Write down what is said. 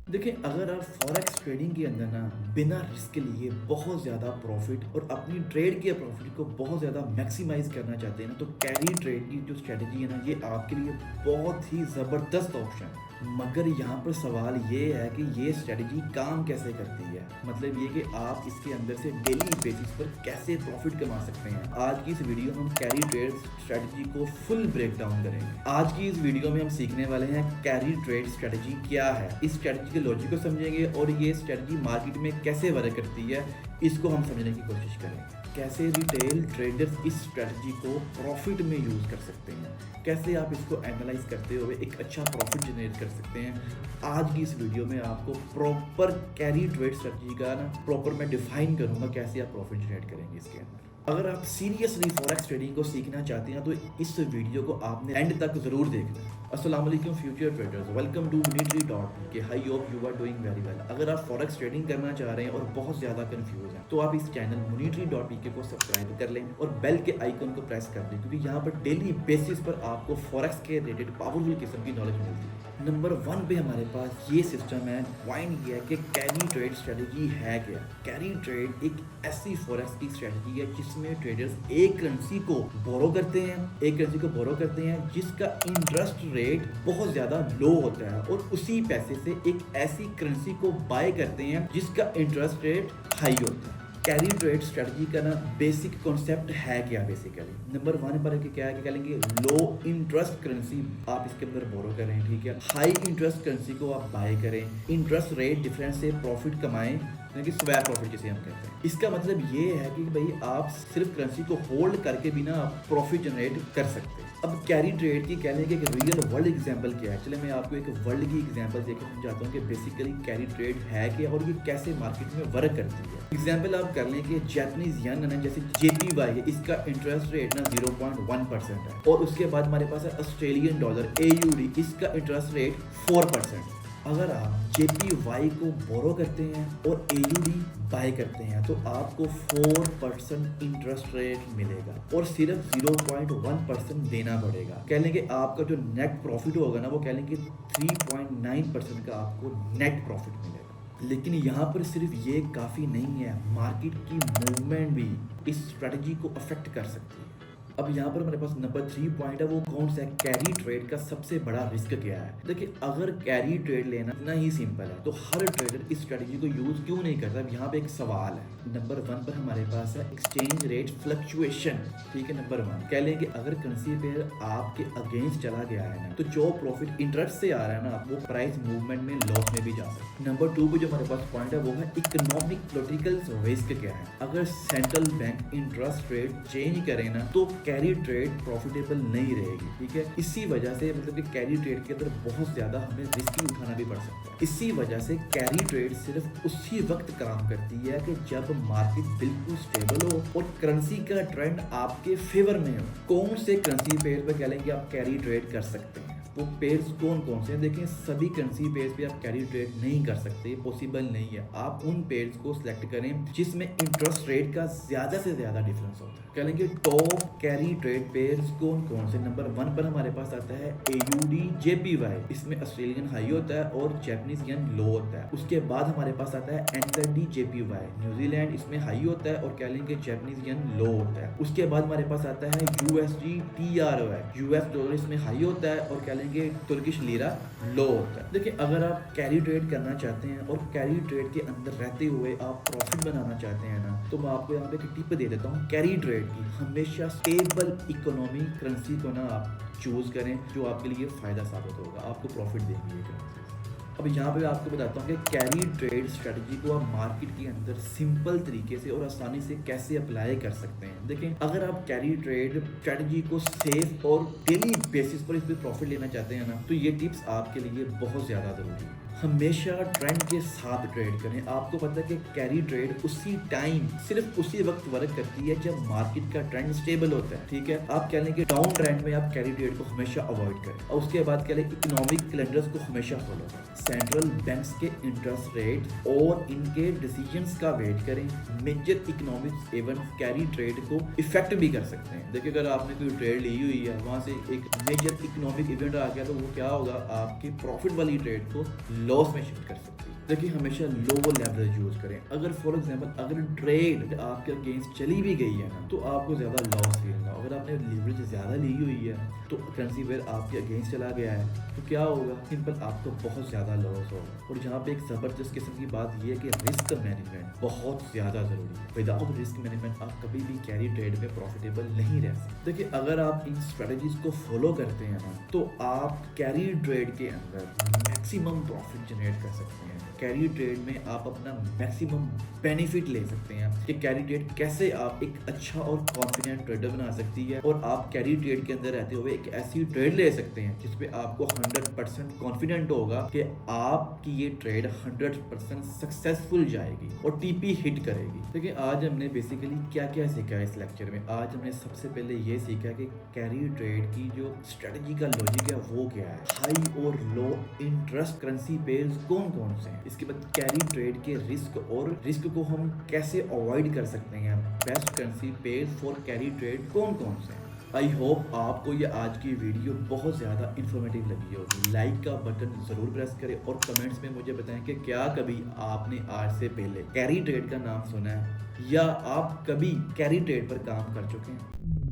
देखिए, अगर आप फॉरेक्स ट्रेडिंग के अंदर ना बिना रिस्क लिए बहुत ज़्यादा प्रॉफिट और अपनी ट्रेड के प्रॉफिट को बहुत ज़्यादा मैक्सिमाइज़ करना चाहते हैं ना, तो कैरी ट्रेड की जो स्ट्रेटजी है ना, ये आपके लिए बहुत ही ज़बरदस्त ऑप्शन है। मगर यहाँ पर सवाल ये है कि ये स्ट्रेटजी काम कैसे करती है। मतलब ये कि आप इसके अंदर से डेली बेसिस पर कैसे प्रॉफिट कमा सकते हैं। आज की इस वीडियो में हम कैरी ट्रेड स्ट्रेटजी को फुल ब्रेक डाउन करेंगे। आज की इस वीडियो में हम सीखने वाले हैं कैरी ट्रेड स्ट्रेटजी क्या है, इस स्ट्रेटजी के लॉजिक को समझेंगे और ये स्ट्रेटजी मार्केट में कैसे वर्क करती है, इसको हम समझने की कोशिश करेंगे। कैसे रिटेल ट्रेडर्स इस स्ट्रेटजी को प्रॉफिट में यूज़ कर सकते हैं, कैसे आप इसको एनालाइज करते हुए एक अच्छा प्रॉफिट जनरेट कर सकते हैं। आज की इस वीडियो में आपको प्रॉपर कैरी ट्रेड स्ट्रेटजी का ना प्रॉपर मैं डिफाइन करूंगा कैसे आप प्रॉफिट जनरेट करेंगे इसके अंदर। अगर आप सीरियसली फॉरेक्स ट्रेडिंग को सीखना चाहते हैं तो इस वीडियो को आपने एंड तक जरूर देखना है। अस्सलाम वालेकुम future traders, welcome to monetary.pk। Hi hope you are doing very well. अगर आप फॉरेक्स ट्रेडिंग करना चाह रहे हैं और बहुत ज़्यादा कंफ्यूज हैं तो आप इस चैनल monetary.pk को सब्सक्राइब कर लें और बेल के आइकन को प्रेस कर दें, क्योंकि यहाँ पर डेली बेसिस पर आपको फॉरेक्स के रिलेटेड पावरफुल किस्म की नॉलेज मिलती है। नंबर 1 पे हमारे पास ये सिस्टम है, डिफाइन किया है कि कैरी ट्रेड स्ट्रेटजी है क्या। कैरी ट्रेड एक ऐसी फॉरेक्स की स्ट्रेटजी है जिसमें ट्रेडर्स एक करेंसी को बोरो करते हैं जिसका इंटरेस्ट रेट बहुत ज्यादा लो होता है और उसी पैसे से एक ऐसी करेंसी को बाय करते हैं जिसका इंटरेस्ट रेट हाई होता है। कैरी ट्रेड स्ट्रेटजी का ना बेसिक कॉन्सेप्ट है क्या। बेसिकली नंबर 1 पर क्या है कि कह लेंगे लो इंटरेस्ट करेंसी आप इसके अंदर बोरो करें, ठीक है। हाई इंटरेस्ट करेंसी को आप बाय करें, इंटरेस्ट रेट डिफरेंस से प्रॉफिट कमाएं, यानी कि स्वैप प्रॉफिट जिसे हम कहते हैं। इसका मतलब ये है कि भाई आप सिर्फ करेंसी को होल्ड करके भी ना प्रॉफिट जनरेट कर सकते हैं। अब कैरी ट्रेड की कह लेंगे कि रियल वर्ल्ड एग्जांपल क्या है। चले मैं आपको एक वर्ल्ड की एग्जांपल देकर समझाता हूँ कि बेसिकली कैरी ट्रेड है क्या और ये कैसे मार्केट में वर्क करती है। एग्जांपल आप कर लें कि जापानीज यन है, जैसे JPY है, इसका इंटरेस्ट रेट ना 0.1% है। और उसके बाद हमारे पास है ऑस्ट्रेलियन डॉलर AUD, इसका इंटरेस्ट रेट 4%। अगर आप JPY को बोरो करते हैं और AUD बाय करते हैं तो आपको 4% इंटरेस्ट रेट मिलेगा और सिर्फ 0.1% देना पड़ेगा। कह लेंगे आपका जो नेट प्रॉफिट होगा ना, वो कह लेंगे 3.9% का आपको नेट प्रॉफिट मिलेगा। लेकिन यहाँ पर सिर्फ ये काफ़ी नहीं है, मार्केट की मूवमेंट भी इस स्ट्रेटजी को अफेक्ट कर सकती है। अब यहाँ पर हमारे पास नंबर 3 पॉइंट है, वो कौन सा है, कैरी ट्रेड का सबसे बड़ा रिस्क क्या है। देखिए, अगर कैरी ट्रेड लेना इतना ही सिंपल है तो हर ट्रेडर इस स्ट्रेटजी को यूज क्यों नहीं करता। अब यहाँ पे एक सवाल है। नंबर 1 पर हमारे पास है एक्सचेंज रेट फ्लक्चुएशन, ठीक है। नंबर 1 कह लेंगे अगर करेंसी पेयर आपके अगेंस्ट चला गया है ना, तो जो प्रॉफिट इंटरेस्ट से आ रहा है ना, वो प्राइस मूवमेंट में लॉस में भी जा सकता है। नंबर 2 पे जो हमारे पास पॉइंट है वो है इकोनॉमिक पॉलिटिकल रिस्क क्या है। अगर central bank interest rate change करे ना तो कैरी ट्रेड प्रॉफिटेबल नहीं रहेगी, ठीक है। इसी वजह से मतलब कि कैरी ट्रेड के अंदर बहुत ज्यादा हमें रिस्क उठाना भी पड़ सकता है। इसी वजह से कैरी ट्रेड सिर्फ उसी वक्त काम करती है कि जब मार्केट बिल्कुल स्टेबल हो और करेंसी का ट्रेंड आपके फेवर में हो। कौन से करेंसी पेयर पे कह लेंगे आप कैरी ट्रेड कर सकते हैं, वो पेयर्स कौन कौन से हैं। देखें, सभी करेंसी पेयर्स पे आप कैरी ट्रेड नहीं कर सकते, पॉसिबल नहीं है। आप उन पेयर्स को सिलेक्ट करें जिसमें इंटरेस्ट रेट का ज्यादा से ज्यादा डिफरेंस होता है। कह लेंगे टॉप कैरी ट्रेड पेयर्स कौन कौन से। नंबर 1 पर हमारे पास आता है AUD JPY, इसमें ऑस्ट्रेलियन हाई होता है और जापानीज येन लो होता है। उसके बाद हमारे पास आता है NZD JPY, न्यूजीलैंड, इसमें हाई होता है और कह लेंगे जापानीज येन लो होता है। उसके बाद हमारे पास आता है USD TRY, US डॉलर, इसमें हाई होता है और कह लेंगे तुर्किश लीरा लो होता है। देखिए, अगर आप कैरी ट्रेड करना चाहते हैं और कैरी ट्रेड के अंदर रहते हुए आप प्रॉफिट बनाना चाहते हैं ना, तो मैं आपको यहाँ पे एक टिप दे देता हूँ कैरी ट्रेड की। हमेशा स्टेबल इकोनॉमी करेंसी को ना आप चूज करें जो आपके लिए फायदा साबित होगा, आपको प्रॉफिट देगी ये करेंसी। अब यहाँ पे आपको बताता हूँ कि कैरी ट्रेड स्ट्रेटजी को आप मार्केट के अंदर सिंपल तरीके से और आसानी से कैसे अप्लाई कर सकते हैं। देखें, अगर आप कैरी ट्रेड स्ट्रेटजी को सेफ और डेली बेसिस पर इस पर प्रॉफिट लेना चाहते हैं ना, तो ये टिप्स आपके लिए बहुत ज़्यादा ज़रूरी है। हमेशा ट्रेंड के साथ ट्रेड करें। आपको पता है कि कैरी ट्रेड उसी टाइम सिर्फ उसी वक्त वर्क करती है जब मार्केट का ट्रेंड स्टेबल होता है, ठीक है। आप कह लें कि डाउन ट्रेंड में आप कैरी ट्रेड को हमेशा अवॉइड करें और उसके बाद कह लें इकोनॉमिक कैलेंडर्स को हमेशा फॉलो करें। सेंट्रल बैंक्स के इंटरेस्ट रेट और इनके डिसीजंस का वेट करें। Major economic event carry trade को इफेक्ट भी कर सकते हैं। देखिए, अगर आपने कोई ट्रेड ली हुई है, वहां से एक मेजर इकोनॉमिक इवेंट आ गया तो वो क्या होगा, आपकी प्रॉफिट वाली ट्रेड को लॉस में शिफ्ट कर सकती है। देखिए हमेशा लो लेवरेज यूज करें। अगर फॉर एग्जांपल अगर ट्रेड आपके अगेंस्ट चली भी गई है ना तो आपको ज्यादा लॉस फील ना हो। अगर आपने लेवरेज ज्यादा ली हुई है तो करेंसी पेयर आपके अगेंस्ट चला गया है तो क्या होगा, सिंपल आपको बहुत ज्यादा लॉस होगा। और यहाँ पे एक जबरदस्त किस्म की बात यह है कि रिस्क मैनेजमेंट बहुत ज्यादा जरूरी है। विदाउट रिस्क मैनेजमेंट आप कभी भी कैरी ट्रेड में प्रॉफिटेबल नहीं रह सकते। देखिए अगर आप इन स्ट्रेटजीज को फॉलो करते हैं ना तो आप कैरी ट्रेड के अंदर मैक्सिमम प्रॉफिट जनरेट कर सकते हैं। कैरी ट्रेड में आप अपना मैक्सिमम बेनिफिट ले सकते हैं कि कैरी ट्रेड कैसे आप एक अच्छा और कॉन्फिडेंट ट्रेडर बना सकती है। और आप कैरी ट्रेड के अंदर रहते हुए एक ऐसी ट्रेड ले सकते हैं जिसपे आपको 100% कॉन्फिडेंट होगा कि आपकी ये ट्रेड 100% सक्सेसफुल जाएगी और टीपी हिट करेगी। देखिए आज हमने बेसिकली क्या क्या सीखा है इस लेक्चर में। आज हमने सबसे पहले ये सीखा कि कैरी ट्रेड की जो स्ट्रेटजी का लॉजिक है वो क्या है, हाई और लो इंटरेस्ट करेंसी पेयर्स कौन कौन से हैं, इसके बाद कैरी ट्रेड के रिस्क को हम कैसे अवॉइड कर सकते हैं, best currency pairs for carry trade कौन कौन से हैं। आई होप आपको ये आज की वीडियो बहुत ज़्यादा इन्फॉर्मेटिव लगी होगी। लाइक का बटन ज़रूर प्रेस करें और कमेंट्स में मुझे बताएं कि क्या कभी आपने आज से पहले कैरी ट्रेड का नाम सुना है या आप कभी कैरी ट्रेड पर काम कर चुके हैं।